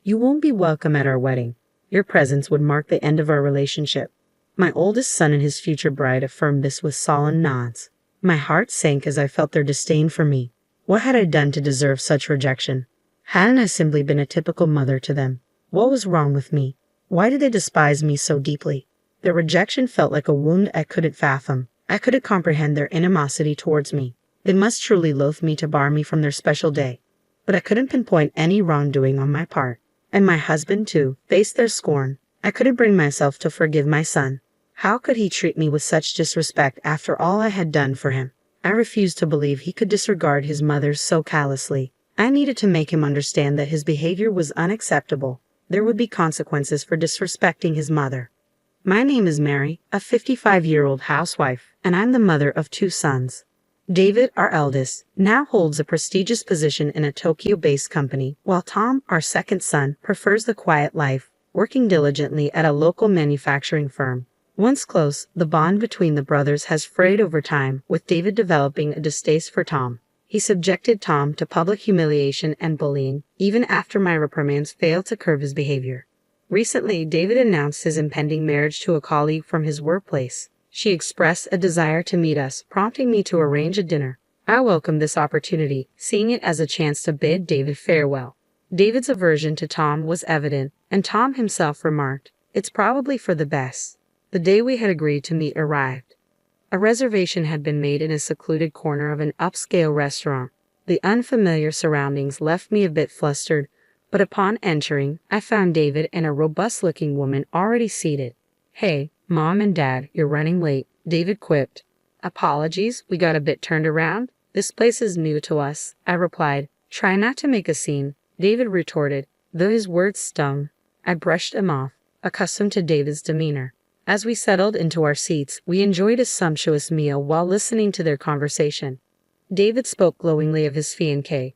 You won't be welcome at our wedding. Your presence would mark the end of our relationship." My oldest son and his future bride affirmed this with solemn nods. My heart sank as I felt their disdain for me. What had I done to deserve such rejection? Hadn't I simply been a typical mother to them? What was wrong with me? Why did they despise me so deeply? Their rejection felt like a wound I couldn't fathom. I couldn't comprehend their animosity towards me. They must truly loathe me to bar me from their special day. But I couldn't pinpoint any wrongdoing on my part. And my husband, too, faced their scorn. I couldn't bring myself to forgive my son. How could he treat me with such disrespect after all I had done for him? I refused to believe he could disregard his mother so callously. I needed to make him understand that his behavior was unacceptable. There would be consequences for disrespecting his mother. My name is Mary, a 55-year-old housewife, and I'm the mother of 2 sons. David, our eldest, now holds a prestigious position in a Tokyo-based company, while Tom, our second son, prefers the quiet life, working diligently at a local manufacturing firm. Once close, the bond between the brothers has frayed over time, with David developing a distaste for Tom. He subjected Tom to public humiliation and bullying, even after my reprimands failed to curb his behavior. Recently, David announced his impending marriage to a colleague from his workplace. She expressed a desire to meet us, prompting me to arrange a dinner. I welcomed this opportunity, seeing it as a chance to bid David farewell. David's aversion to Tom was evident, and Tom himself remarked, "It's probably for the best." The day we had agreed to meet arrived. A reservation had been made in a secluded corner of an upscale restaurant. The unfamiliar surroundings left me a bit flustered, but upon entering, I found David and a robust-looking woman already seated. "Hey, Mom and Dad, you're running late," David quipped. "Apologies, we got a bit turned around. This place is new to us," I replied. "Try not to make a scene," David retorted, though his words stung. I brushed him off, accustomed to David's demeanor. As we settled into our seats, we enjoyed a sumptuous meal while listening to their conversation. David spoke glowingly of his fiancée,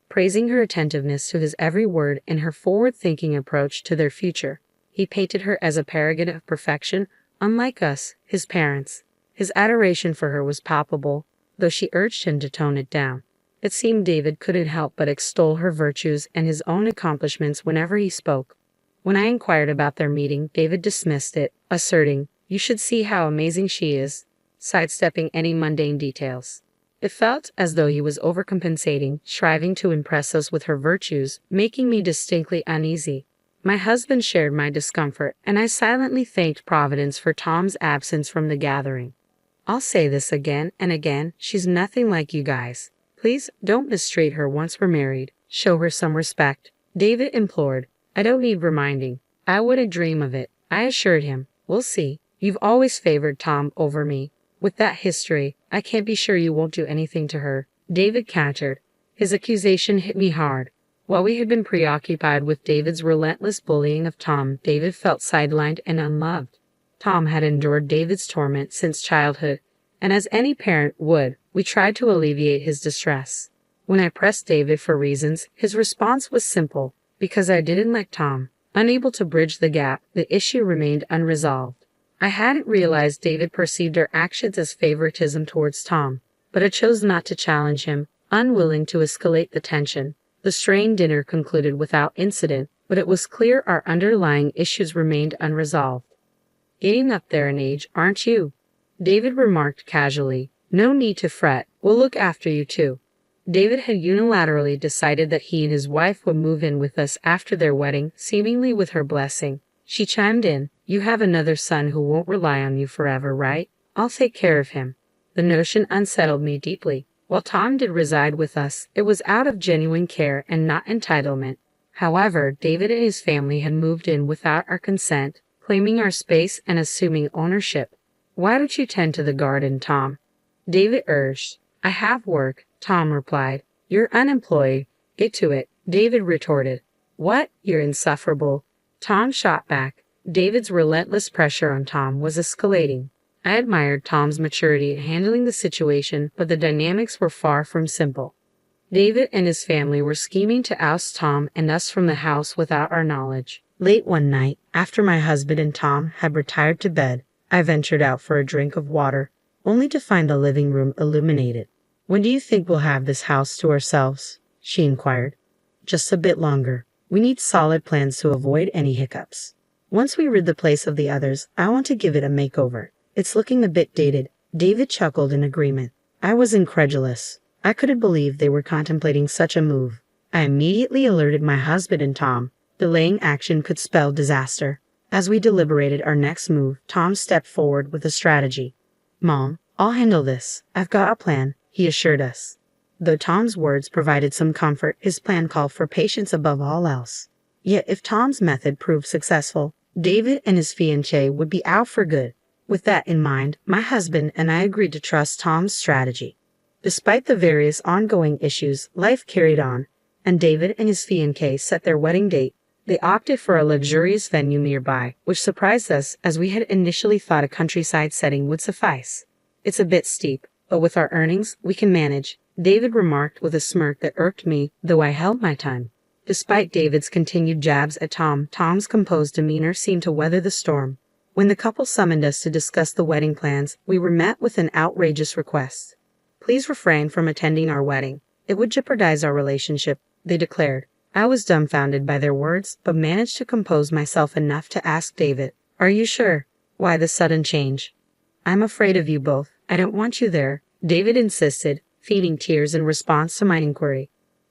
praising her attentiveness to his every word and her forward-thinking approach to their future. He painted her as a paragon of perfection, unlike us, his parents. His adoration for her was palpable, though she urged him to tone it down. It seemed David couldn't help but extol her virtues and his own accomplishments whenever he spoke. When I inquired about their meeting, David dismissed it, asserting, "You should see how amazing she is," sidestepping any mundane details. It felt as though he was overcompensating, striving to impress us with her virtues, making me distinctly uneasy. My husband shared my discomfort, and I silently thanked Providence for Tom's absence from the gathering. "I'll say this again and again, she's nothing like you guys. Please don't mistreat her once we're married. Show her some respect," David implored. "I don't need reminding. I wouldn't dream of it," I assured him. "We'll see. You've always favored Tom over me. With that history, I can't be sure you won't do anything to her," David countered. His accusation hit me hard. While we had been preoccupied with David's relentless bullying of Tom, David felt sidelined and unloved. Tom had endured David's torment since childhood, and as any parent would, we tried to alleviate his distress. When I pressed David for reasons, his response was simple: because I didn't like Tom. Unable to bridge the gap, the issue remained unresolved. I hadn't realized David perceived our actions as favoritism towards Tom, but I chose not to challenge him, unwilling to escalate the tension. The strained dinner concluded without incident, but it was clear our underlying issues remained unresolved. "Getting up there in age, aren't you?" David remarked casually. "No need to fret. We'll look after you too." David had unilaterally decided that he and his wife would move in with us after their wedding, seemingly with her blessing. She chimed in, "You have another son who won't rely on you forever, right? I'll take care of him." The notion unsettled me deeply. While Tom did reside with us, it was out of genuine care and not entitlement. However, David and his family had moved in without our consent, claiming our space and assuming ownership. "Why don't you tend to the garden, Tom?" David urged. "I have work," Tom replied. "You're unemployed. Get to it," David retorted. "What? You're insufferable," Tom shot back. David's relentless pressure on Tom was escalating. I admired Tom's maturity in handling the situation, but the dynamics were far from simple. David and his family were scheming to oust Tom and us from the house without our knowledge. Late one night, after my husband and Tom had retired to bed, I ventured out for a drink of water, only to find the living room illuminated. "When do you think we'll have this house to ourselves?" she inquired. "Just a bit longer. We need solid plans to avoid any hiccups. Once we rid the place of the others, I want to give it a makeover. It's looking a bit dated. David chuckled in agreement. I was incredulous. I couldn't believe they were contemplating such a move. I immediately alerted my husband and Tom. Delaying action could spell disaster. As we deliberated our next move, Tom stepped forward with a strategy. Mom, I'll handle this. I've got a plan, he assured us. Though Tom's words provided some comfort, his plan called for patience above all else. Yet if Tom's method proved successful, David and his fiancée would be out for good. With that in mind, my husband and I agreed to trust Tom's strategy. Despite the various ongoing issues, life carried on, and David and his fiancée set their wedding date. They opted for a luxurious venue nearby, which surprised us as we had initially thought a countryside setting would suffice. It's a bit steep, but with our earnings, we can manage, David remarked with a smirk that irked me, though I held my tongue. Despite David's continued jabs at Tom, Tom's composed demeanor seemed to weather the storm. When the couple summoned us to discuss the wedding plans, we were met with an outrageous request. Please refrain from attending our wedding. It would jeopardize our relationship, they declared. I was dumbfounded by their words, but managed to compose myself enough to ask David, "Are you sure? Why the sudden change?" "I'm afraid of you both. I don't want you there," David insisted, feeding tears in response to my inquiry.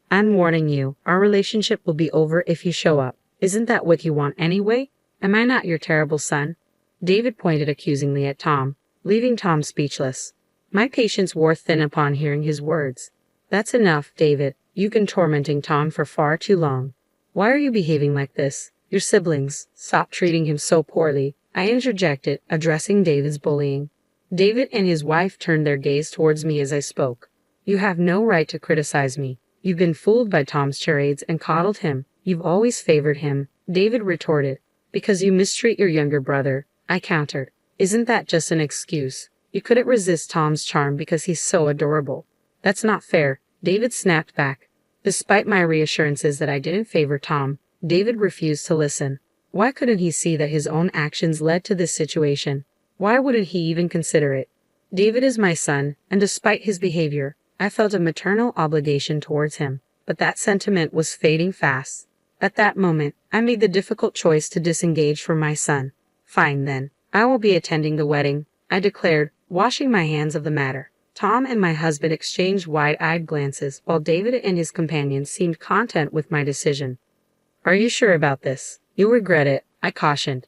"I'm warning you, our relationship will be over if you show up. Isn't that what you want anyway? Am I not your terrible son?" David pointed accusingly at Tom, leaving Tom speechless. My patience wore thin upon hearing his words. "That's enough, David. You've been tormenting Tom for far too long. Why are you behaving like this? Your siblings stop treating him so poorly," I interjected, addressing David's bullying. David and his wife turned their gaze towards me as I spoke. "You have no right to criticize me. You've been fooled by Tom's charades and coddled him. You've always favored him," David retorted. "Because you mistreat your younger brother," I countered. "Isn't that just an excuse? You couldn't resist Tom's charm because he's so adorable." "That's not fair," David snapped back. Despite my reassurances that I didn't favor Tom, David refused to listen. Why couldn't he see that his own actions led to this situation? Why wouldn't he even consider it? David is my son, and despite his behavior, I felt a maternal obligation towards him, but that sentiment was fading fast. At that moment, I made the difficult choice to disengage from my son. "Fine then, I will be attending the wedding," I declared, washing my hands of the matter. Tom and my husband exchanged wide-eyed glances, while David and his companion seemed content with my decision. "Are you sure about this? You'll regret it," I cautioned.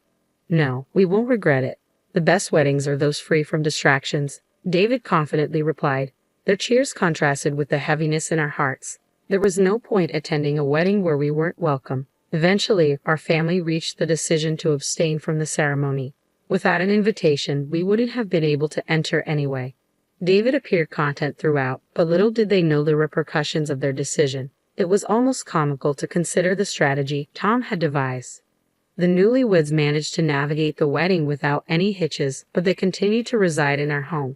"No, we won't regret it. The best weddings are those free from distractions," David confidently replied. Their cheers contrasted with the heaviness in our hearts. There was no point attending a wedding where we weren't welcome. Eventually, our family reached the decision to abstain from the ceremony. Without an invitation, we wouldn't have been able to enter anyway. David appeared content throughout, but little did they know the repercussions of their decision. It was almost comical to consider the strategy Tom had devised. The newlyweds managed to navigate the wedding without any hitches, but they continued to reside in our home.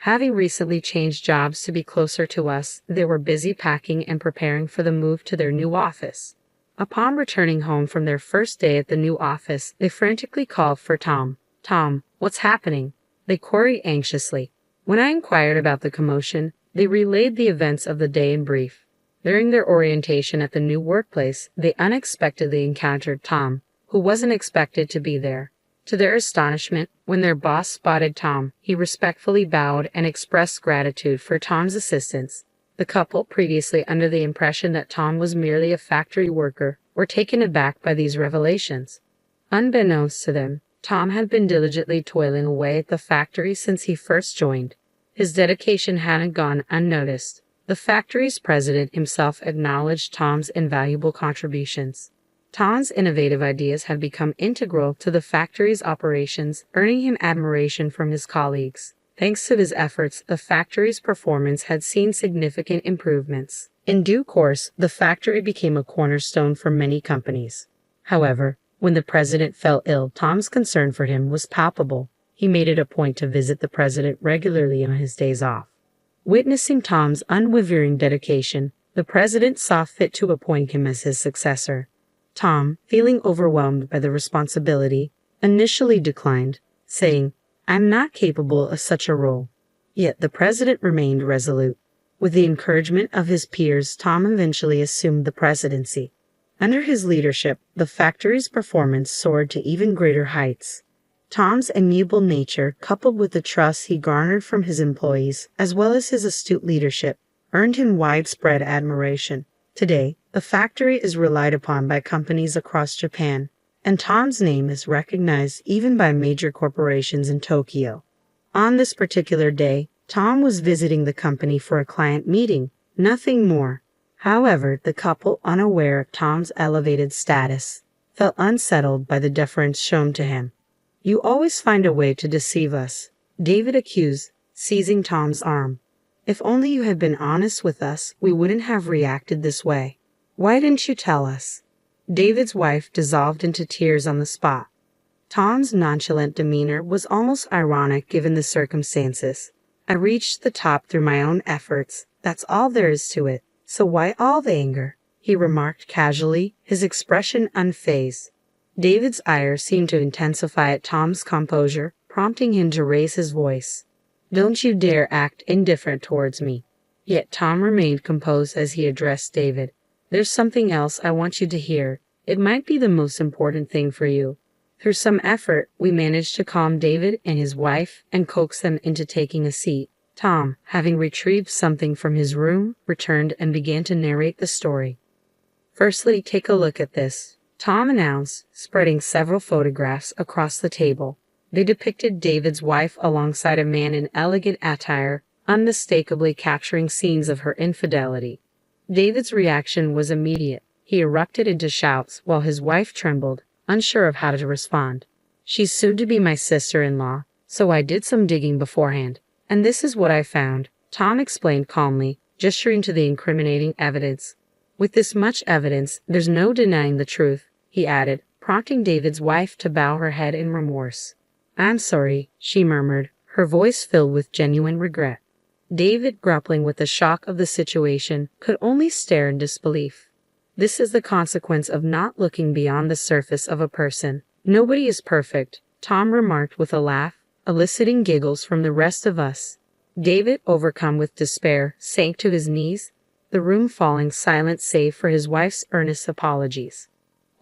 Having recently changed jobs to be closer to us, they were busy packing and preparing for the move to their new office. Upon returning home from their first day at the new office, they frantically called for Tom. "Tom, what's happening?" they queried anxiously. When I inquired about the commotion, they relayed the events of the day in brief. During their orientation at the new workplace, they unexpectedly encountered Tom, who wasn't expected to be there. To their astonishment, when their boss spotted Tom, he respectfully bowed and expressed gratitude for Tom's assistance. The couple, previously under the impression that Tom was merely a factory worker, were taken aback by these revelations. Unbeknownst to them, Tom had been diligently toiling away at the factory since he first joined. His dedication hadn't gone unnoticed. The factory's president himself acknowledged Tom's invaluable contributions. Tom's innovative ideas had become integral to the factory's operations, earning him admiration from his colleagues. Thanks to his efforts, the factory's performance had seen significant improvements. In due course, the factory became a cornerstone for many companies. However, when the president fell ill, Tom's concern for him was palpable. He made it a point to visit the president regularly on his days off. Witnessing Tom's unwavering dedication, the president saw fit to appoint him as his successor. Tom, feeling overwhelmed by the responsibility, initially declined, saying, "I'm not capable of such a role." Yet the president remained resolute. With the encouragement of his peers, Tom eventually assumed the presidency. Under his leadership, the factory's performance soared to even greater heights. Tom's amiable nature, coupled with the trust he garnered from his employees, as well as his astute leadership, earned him widespread admiration. Today, the factory is relied upon by companies across Japan, and Tom's name is recognized even by major corporations in Tokyo. On this particular day, Tom was visiting the company for a client meeting, nothing more. However, the couple, unaware of Tom's elevated status, felt unsettled by the deference shown to him. "You always find a way to deceive us," David accused, seizing Tom's arm. "If only you had been honest with us, we wouldn't have reacted this way. Why didn't you tell us?" David's wife dissolved into tears on the spot. Tom's nonchalant demeanor was almost ironic given the circumstances. "I reached the top through my own efforts, that's all there is to it. So why all the anger?" he remarked casually, his expression unfazed. David's ire seemed to intensify at Tom's composure, prompting him to raise his voice. "Don't you dare act indifferent towards me." Yet Tom remained composed as he addressed David. "There's something else I want you to hear. It might be the most important thing for you." Through some effort, we managed to calm David and his wife and coax them into taking a seat. Tom, having retrieved something from his room, returned and began to narrate the story. "Firstly, take a look at this," Tom announced, spreading several photographs across the table. They depicted David's wife alongside a man in elegant attire, unmistakably capturing scenes of her infidelity. David's reaction was immediate. He erupted into shouts while his wife trembled, unsure of how to respond. "She's soon to be my sister-in-law, so I did some digging beforehand. And this is what I found," Tom explained calmly, gesturing to the incriminating evidence. "With this much evidence, there's no denying the truth," he added, prompting David's wife to bow her head in remorse. "I'm sorry," she murmured, her voice filled with genuine regret. David, grappling with the shock of the situation, could only stare in disbelief. This is the consequence of not looking beyond the surface of a person. "Nobody is perfect," Tom remarked with a laugh, eliciting giggles from the rest of us. David, overcome with despair, sank to his knees, the room falling silent save for his wife's earnest apologies.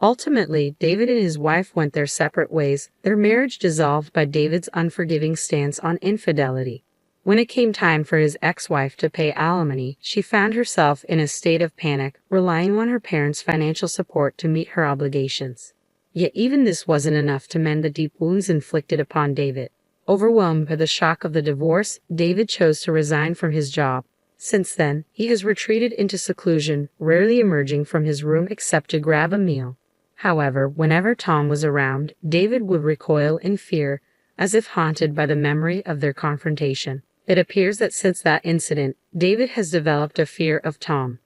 Ultimately, David and his wife went their separate ways, their marriage dissolved by David's unforgiving stance on infidelity. When it came time for his ex-wife to pay alimony, she found herself in a state of panic, relying on her parents' financial support to meet her obligations. Yet even this wasn't enough to mend the deep wounds inflicted upon David. Overwhelmed by the shock of the divorce, David chose to resign from his job. Since then, he has retreated into seclusion, rarely emerging from his room except to grab a meal. However, whenever Tom was around, David would recoil in fear, as if haunted by the memory of their confrontation. It appears that since that incident, David has developed a fear of Tom.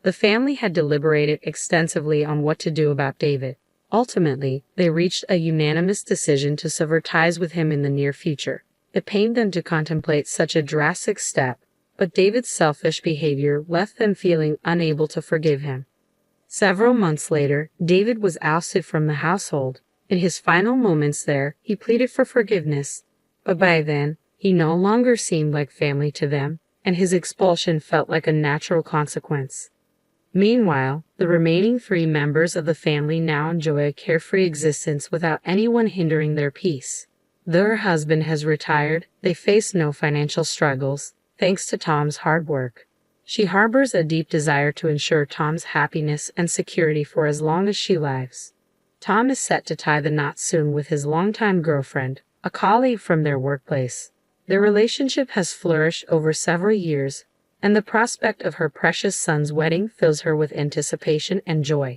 The family had deliberated extensively on what to do about David. Ultimately, they reached a unanimous decision to sever ties with him in the near future. It pained them to contemplate such a drastic step, but David's selfish behavior left them feeling unable to forgive him. Several months later, David was ousted from the household. In his final moments there, he pleaded for forgiveness, but by then, he no longer seemed like family to them, and his expulsion felt like a natural consequence. Meanwhile, the remaining 3 members of the family now enjoy a carefree existence without anyone hindering their peace. Though her husband has retired, they face no financial struggles, thanks to Tom's hard work. She harbors a deep desire to ensure Tom's happiness and security for as long as she lives. Tom is set to tie the knot soon with his longtime girlfriend, a colleague from their workplace. Their relationship has flourished over several years, and the prospect of her precious son's wedding fills her with anticipation and joy.